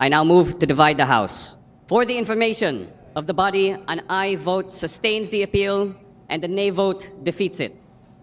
I now move to divide the House. For the information of the body, an aye vote sustains the appeal and the nay vote defeats it.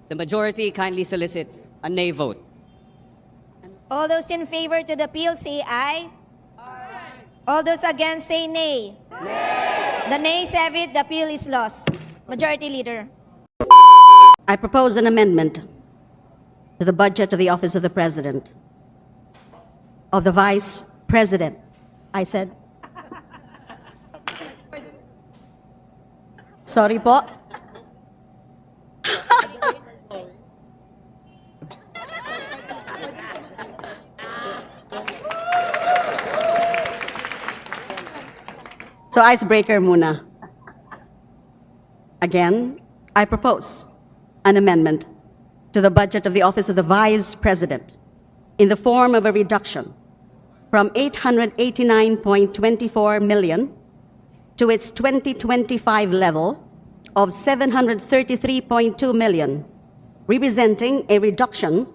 The majority kindly solicits a nay vote. All those in favor to the appeal say aye. Aye. All those against say nay. Nay. The nays have it, the appeal is lost. Majority Leader. I propose an amendment to the budget of the Office of the President, of the Vice President. I said. Sorry po. So icebreaker muna. Again, I propose an amendment to the budget of the Office of the Vice President in the form of a reduction from 889.24 million to its 2025 level of 733.2 million, representing a reduction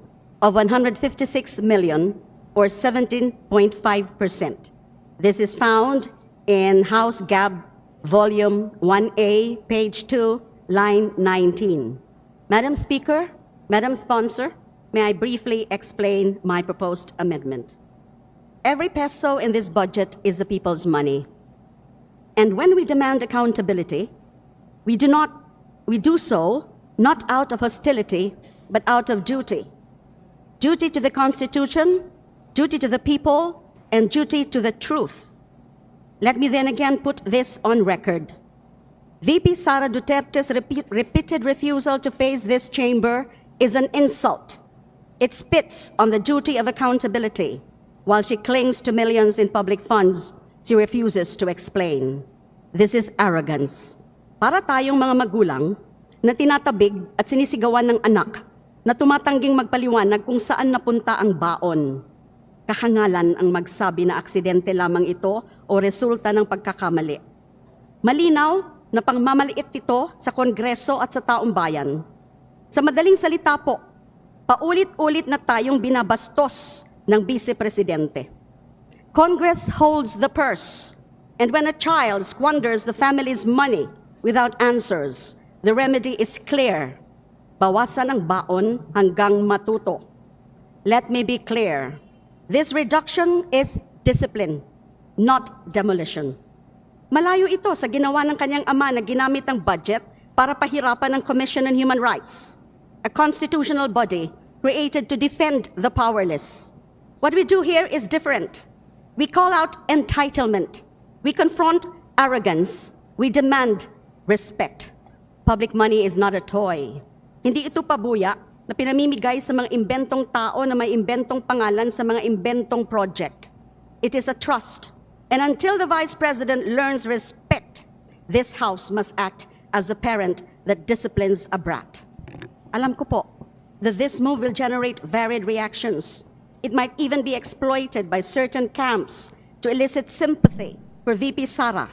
of 156 million or 17.5%. This is found in House Gab Volume 1A, page 2, line 19. Madam Speaker, Madam Sponsor, may I briefly explain my proposed amendment? Every peso in this budget is the people's money. And when we demand accountability, we do so not out of hostility, but out of duty. Duty to the Constitution, duty to the people, and duty to the truth. Let me then again put this on record. VP Sara Duterte's repeated refusal to face this chamber is an insult. It spits on the duty of accountability. While she clings to millions in public funds, she refuses to explain. This is arrogance. Para tayong mga magulang na tinatabig at sinisigawan ng anak na tumatangging magpaliwanag kung saan napunta ang baon. Kahangalan ang magsabi na aksidente lamang ito o resulta ng pagkakamali. Malinaw na pangmamaliit ito sa Kongreso at sa taong bayan. Sa madaling salita po, paulit-ulit na tayong binabastos ng Vice Presidente. Congress holds the purse, and when a child squanders the family's money without answers, the remedy is clear. Bawasan ang baon hanggang matuto. Let me be clear. This reduction is discipline, not demolition. Malayo ito sa ginawa ng kanyang ama na ginamit ang budget para pahirapan ang Commission on Human Rights, a constitutional body created to defend the powerless. What we do here is different. We call out entitlement. We confront arrogance. We demand respect. Public money is not a toy. Hindi ito pabuya na pinamimigay sa mga imbentong tao na may imbentong pangalan sa mga imbentong project. It is a trust. And until the Vice President learns respect, this House must act as the parent that disciplines a brat. Alam ko po that this move will generate varied reactions. It might even be exploited by certain camps to elicit sympathy for VP Sara.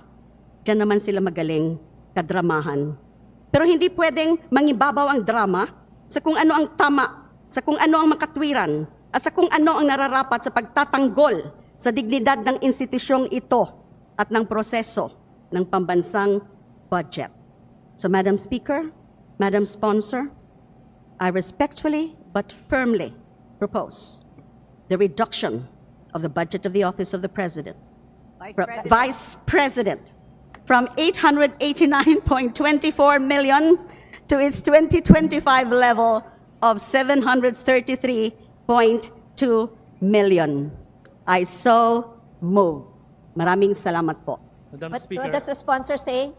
Diyan naman sila magaling kadramahan. Pero hindi pwedeng mangibabaw ang drama sa kung ano ang tama, sa kung ano ang makatwiran, at sa kung ano ang nararapat sa pagtatanggol sa dignidad ng institusyong ito at ng proseso ng pambansang budget. So Madam Speaker, Madam Sponsor, I respectfully but firmly propose the reduction of the budget of the Office of the President, Vice President, from 889.24 million to its 2025 level of 733.2 million. I so move. Maraming salamat po. Madam What Speaker, does the sponsor say?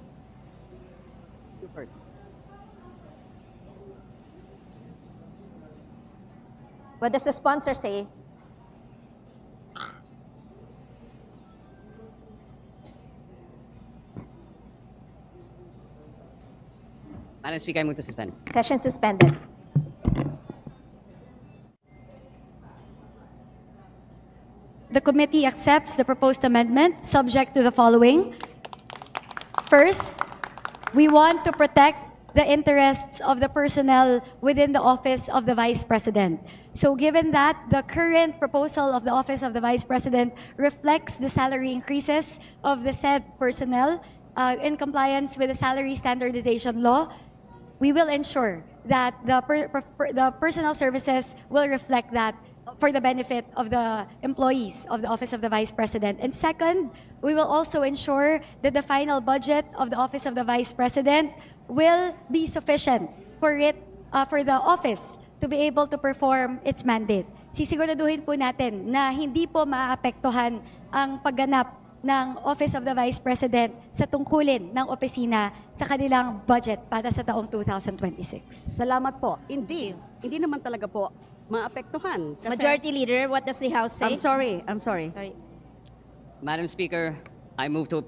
What does the sponsor say? Madam Speaker, I move to suspend. Session suspended. The committee accepts the proposed amendment subject to the following. First, we want to protect the interests of the personnel within the office of the Vice President. So given that the current proposal of the office of the Vice President reflects the salary increases of the said personnel in compliance with the salary standardization law, we will ensure that the personnel services will reflect that for the benefit of the employees of the Office of the Vice President. And second, we will also ensure that the final budget of the Office of the Vice President will be sufficient for the office to be able to perform its mandate. Sisiguraduhin po natin na hindi po maapektuhan ang pagganap ng Office of the Vice President sa tungkulin ng opisina sa kanilang budget para sa taong 2026. Salamat po. Hindi naman talaga po maapektuhan. Kasi- Majority Leader, what does the House say? I'm sorry. Sorry. Madam Speaker, I move to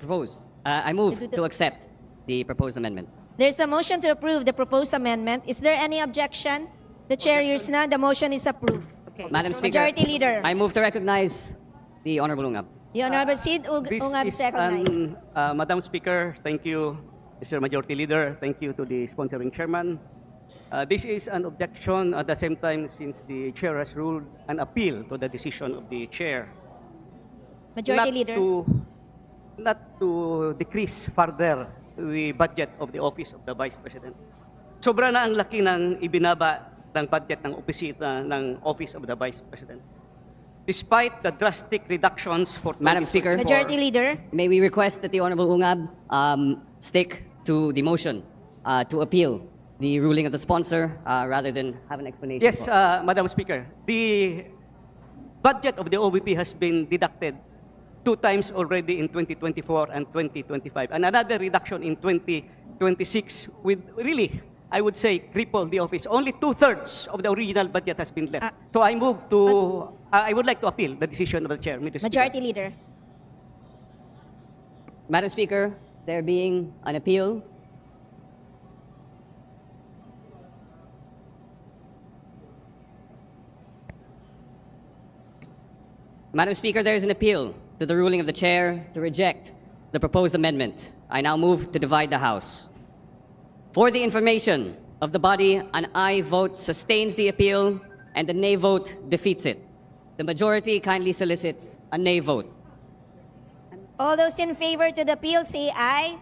accept the proposed amendment. There's a motion to approve the proposed amendment. Is there any objection? The chair hears none. The motion is approved. Okay. Madam Speaker, Majority Leader. I move to recognize the Honorable Ungab. The Honorable Sid This Ungab is is recognized. Madam Speaker, thank you, Mr. Majority Leader. Thank you to the sponsoring chairman. This is an objection at the same time since the chair has ruled an appeal to the decision of the chair. Majority Leader. Not to decrease further the budget of the Office of the Vice President. Sobra na ang laki ng ibinaba ng budget ng opisina ng Office of the Vice President. Despite the drastic reductions for Madam Speaker, Majority Leader. may we request that the Honorable Ungab stick to the motion to appeal the ruling of the sponsor rather than have an explanation. Yes, Madam Speaker. The budget of the OVP has been deducted 2 times already in 2024 and 2025, and another reduction in 2026 with really, I would say, cripple the office. Only 2/3 of the original budget has been left. So I would like to appeal the decision of the chair, Mr. Speaker. Majority Leader. Madam Speaker, there being an appeal, Madam Speaker, there is an appeal to the ruling of the chair to reject the proposed amendment. I now move to divide the House. For the information of the body, an aye vote sustains the appeal and the nay vote defeats it. The majority kindly solicits a nay vote. All those in favor to the appeal say aye.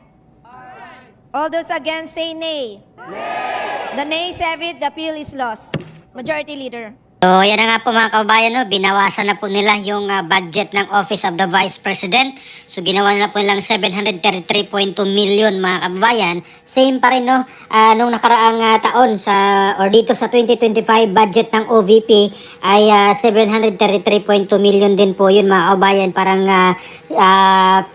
Aye. All those against say nay. Nay. The nays have it. The appeal is lost. Majority Leader. So, yan na nga po mga kababayan, no? Binawasan na po nila yung budget ng Office of the Vice President. So, ginawa nila po nilang 733.2 million mga kababayan. Same pa rin, no? Nung nakaraang taon dito sa 2025 budget ng OVP ay 733.2 million din po yun mga kababayan. Parang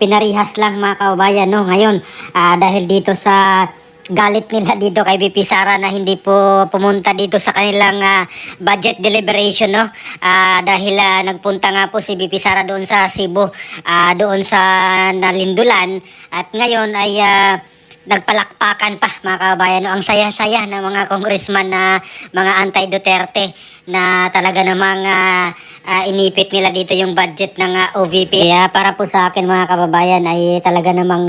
pinarihas lang mga kababayan, no? Ngayon, dahil dito sa galit nila dito kay VP Sara na hindi po pumunta dito sa kanilang budget deliberation, no? Dahil nagpunta nga po si VP Sara doon sa Cebu, doon sa Nalindulan, at ngayon ay nagpalakpakan pa mga kababayan, no? Ang saya-saya ng mga congressman na mga anti-Duterte na talaga namang inipit nila dito yung budget ng OVP. Kaya para po sa akin mga kababayan ay talaga namang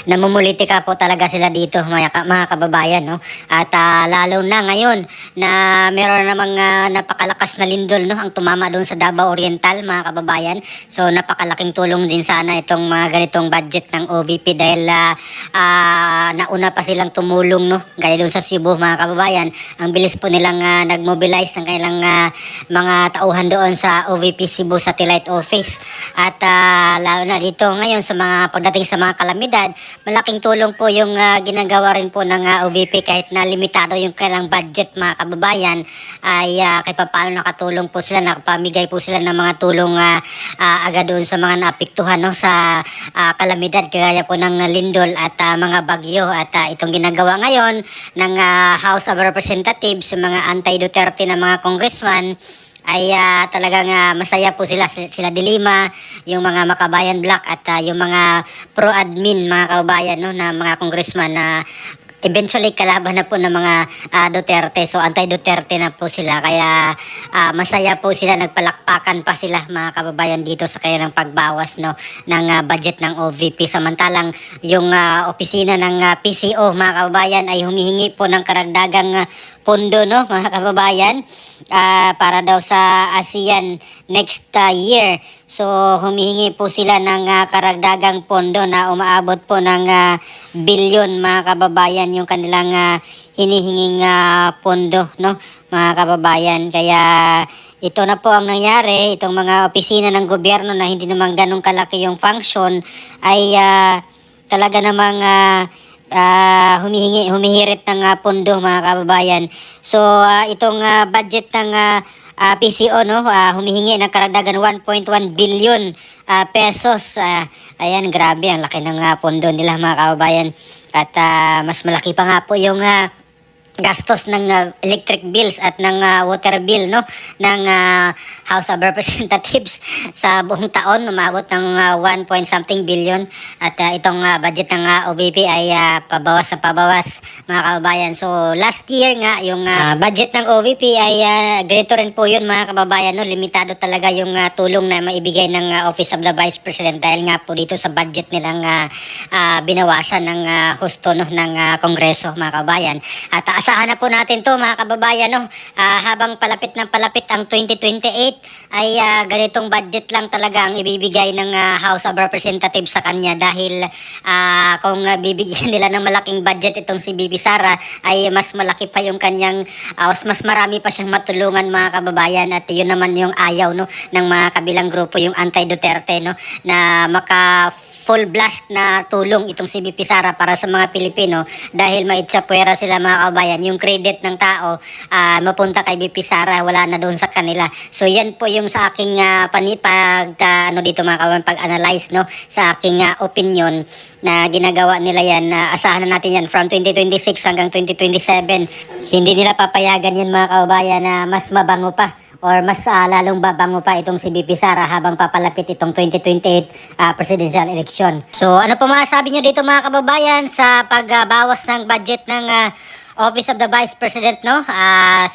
namumulitika po talaga sila dito mga kababayan, no? At lalo na ngayon na meron namang napakalakas na lindol, no, ang tumama doon sa Davao Oriental mga kababayan. So napakalaking tulong din sana itong mga ganitong budget ng OVP dahil nauna pa silang tumulong, no, gaya doon sa Cebu mga kababayan. Ang bilis po nilang nag-mobilize ng kanilang mga tauhan doon sa OVP Cebu Satellite Office. At lalo na dito ngayon sa mga pagdating sa mga kalamidad, malaking tulong po yung ginagawa rin po ng OVP kahit na limitado yung kanilang budget mga kababayan, ay kahit pa paano nakatulong po sila, nakapamigay po sila ng mga tulong agad doon sa mga naapektuhan, no, sa kalamidad kagaya po ng lindol at mga bagyo. At itong ginagawa ngayon ng House of Representatives, mga anti-Duterte na mga congressman, ay talagang masaya po sila De Lima, yung mga Makabayan Black at yung mga pro-admin mga kababayan, no, na mga congressman na eventually kalaban na po ng mga Duterte. So anti-Duterte na po sila. Kaya masaya po sila, nagpalakpakan pa sila mga kababayan dito sa kanilang pagbawas ng budget ng OVP. Samantalang yung opisina ng PCO mga kababayan ay humihingi po ng karagdagang pondo mga kababayan para daw sa ASEAN next year. So humihingi po sila ng karagdagang pondo na umaabot po ng bilyon mga kababayan yung kanilang hinihinging pondo mga kababayan. Kaya ito na po ang nangyari, itong mga opisina ng gobyerno na hindi naman ganun kalaki yung function ay talaga namang humihirit ng pondo mga kababayan. So itong budget ng PCO humihingi ng karagdagan 1.1 billion pesos. Ayan, grabe, ang laki ng pondo nila mga kababayan. At mas malaki pa nga po yung gastos ng electric bills at ng water bill ng House of Representatives sa buong taon, umabot ng 1 point something billion. At itong budget ng OVP ay pabawas na pabawas mga kababayan. So last year nga yung budget ng OVP ay ganito rin po yun mga kababayan, limitado talaga yung tulong na maibigay ng Office of the Vice President dahil nga po dito sa budget nilang binawasan ng husto ng Kongreso mga kababayan. At asahan na po natin to mga kababayan habang palapit ng palapit ang 2028 ay ganitong budget lang talaga ang ibibigay ng House of Representatives sa kanya dahil kung bibigyan nila ng malaking budget itong si Bibi Sara ay mas malaki pa yung kanyang mas marami pa siyang matulungan mga kababayan. At yun naman yung ayaw ng mga kabilang grupo, yung anti-Duterte na maka full blast na tulong itong si BP Sara para sa mga Pilipino dahil maitsapwera sila mga kabayan. Yung credit ng tao mapunta kay BP Sara, wala na doon sa kanila. So yan po yung sa aking dito mga kabayan, pag-analyze sa aking opinion na ginagawa nila yan. Asahan na natin yan from 2026 hanggang 2027. Hindi nila papayagan yan mga kabayan na mas mabango pa or mas lalong babango pa itong si BP Sara habang papalapit itong 2028 presidential election. So ano po masasabi nyo dito mga kababayan sa pagbawas ng budget ng Office of the Vice President 733.2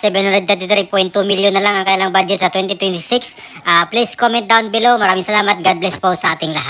million na lang ang kailang budget sa 2026. Please comment down below. Maraming salamat. God bless po sa ating lahat.